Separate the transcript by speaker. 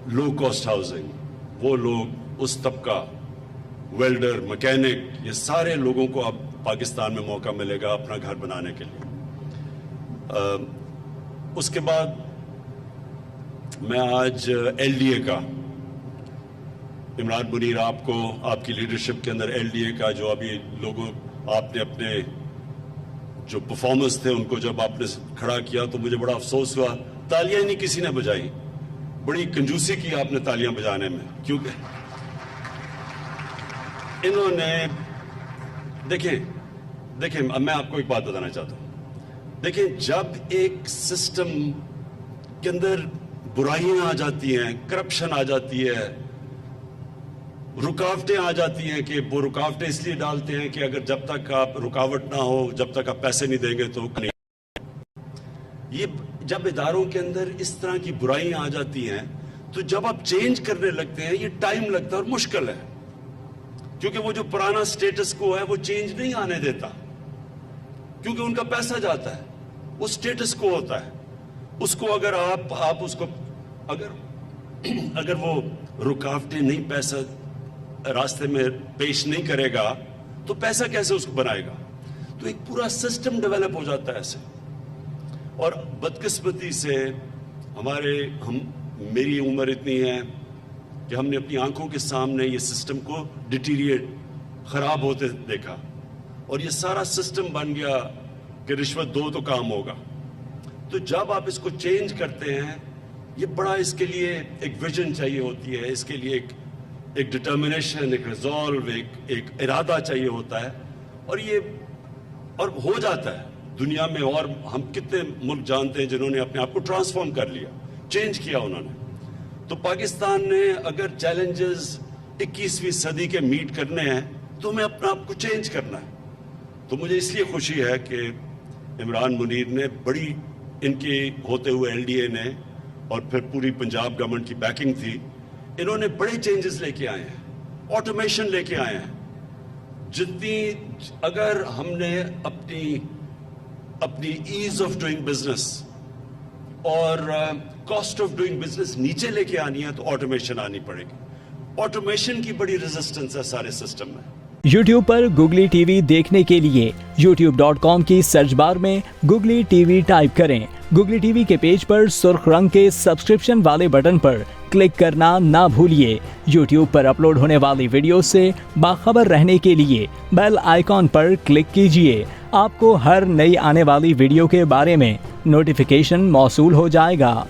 Speaker 1: Low cost housing, वो लोग, उस तबका, वेल्डर, मैकेनिक, ये सारे लोगों को अब पाकिस्तान में मौका मिलेगा अपना घर बनाने के लिए। उसके बाद मैं आज एलडीए का, इमरान मुनीर, आपको आपकी लीडरशिप के अंदर एलडीए का जो अभी लोगों, आपने अपने जो परफॉर्मर्स थे उनको जब आपने खड़ा किया तो मुझे बड़ा अफसोस हुआ, तालियां नहीं किसी ने बजाई, बड़ी कंजूसी की आपने तालियां बजाने में, क्योंकि इन्होंने देखें अब मैं आपको एक बात बताना चाहता हूं। देखें, जब एक सिस्टम के अंदर बुराइयां आ जाती हैं, करप्शन आ जाती है, रुकावटें आ जाती हैं, कि वो रुकावटें इसलिए डालते हैं कि अगर जब तक आप रुकावट ना हो, जब तक आप पैसे नहीं देंगे तो नहीं। ये जब इदारों के अंदर इस तरह की बुराइयां आ जाती हैं तो जब आप चेंज करने लगते हैं ये टाइम लगता है और मुश्किल है, क्योंकि वो जो पुराना स्टेटस को है वो चेंज नहीं आने देता, क्योंकि उनका पैसा जाता है, वो स्टेटस को होता है। उसको अगर आप उसको अगर वो रुकावटें नहीं, पैसा रास्ते में पेश नहीं करेगा तो पैसा कैसे उसको बनाएगा? तो एक पूरा सिस्टम डेवलप हो जाता है ऐसे। और बदकिस्मती से मेरी उम्र इतनी है कि हमने अपनी आंखों के सामने ये सिस्टम को डिटीरिएट, खराब होते देखा, और ये सारा सिस्टम बन गया कि रिश्वत दो तो काम होगा। तो जब आप इसको चेंज करते हैं, ये बड़ा, इसके लिए एक विजन चाहिए होती है, इसके लिए एक डिटर्मिनेशन, एक रिजॉल्व, एक इरादा चाहिए होता है, और हो जाता है दुनिया में। और हम कितने मुल्क जानते हैं जिन्होंने अपने आप को ट्रांसफॉर्म कर लिया, चेंज किया उन्होंने। तो पाकिस्तान ने अगर चैलेंजेस 21वीं सदी के मीट करने हैं तो हमें अपना आप को चेंज करना है। तो मुझे इसलिए खुशी है कि इमरान मुनीर ने, बड़ी इनके होते हुए एलडीए ने, और फिर पूरी पंजाब गवर्नमेंट की बैकिंग थी, इन्होंने बड़े चेंजेस लेके आए हैं, ऑटोमेशन लेके आए हैं। अगर हमने अपनी ईज ऑफ डूइंग बिजनेस और कॉस्ट ऑफ डूइंग बिजनेस नीचे लेके आनी है तो ऑटोमेशन आनी पड़ेगी। ऑटोमेशन की बड़ी रेजिस्टेंस है सारे सिस्टम में।
Speaker 2: YouTube पर गुगली टीवी देखने के लिए youtube.com की सर्च बार में गुगली टीवी टाइप करें। गुगली टीवी के पेज पर सुर्ख रंग के सब्सक्रिप्शन वाले बटन पर क्लिक करना ना भूलिए। YouTube पर अपलोड होने वाली वीडियो से बाखबर रहने के लिए बेल आइकॉन पर क्लिक कीजिए। आपको हर नई आने वाली वीडियो के बारे में नोटिफिकेशन मौसूल हो जाएगा।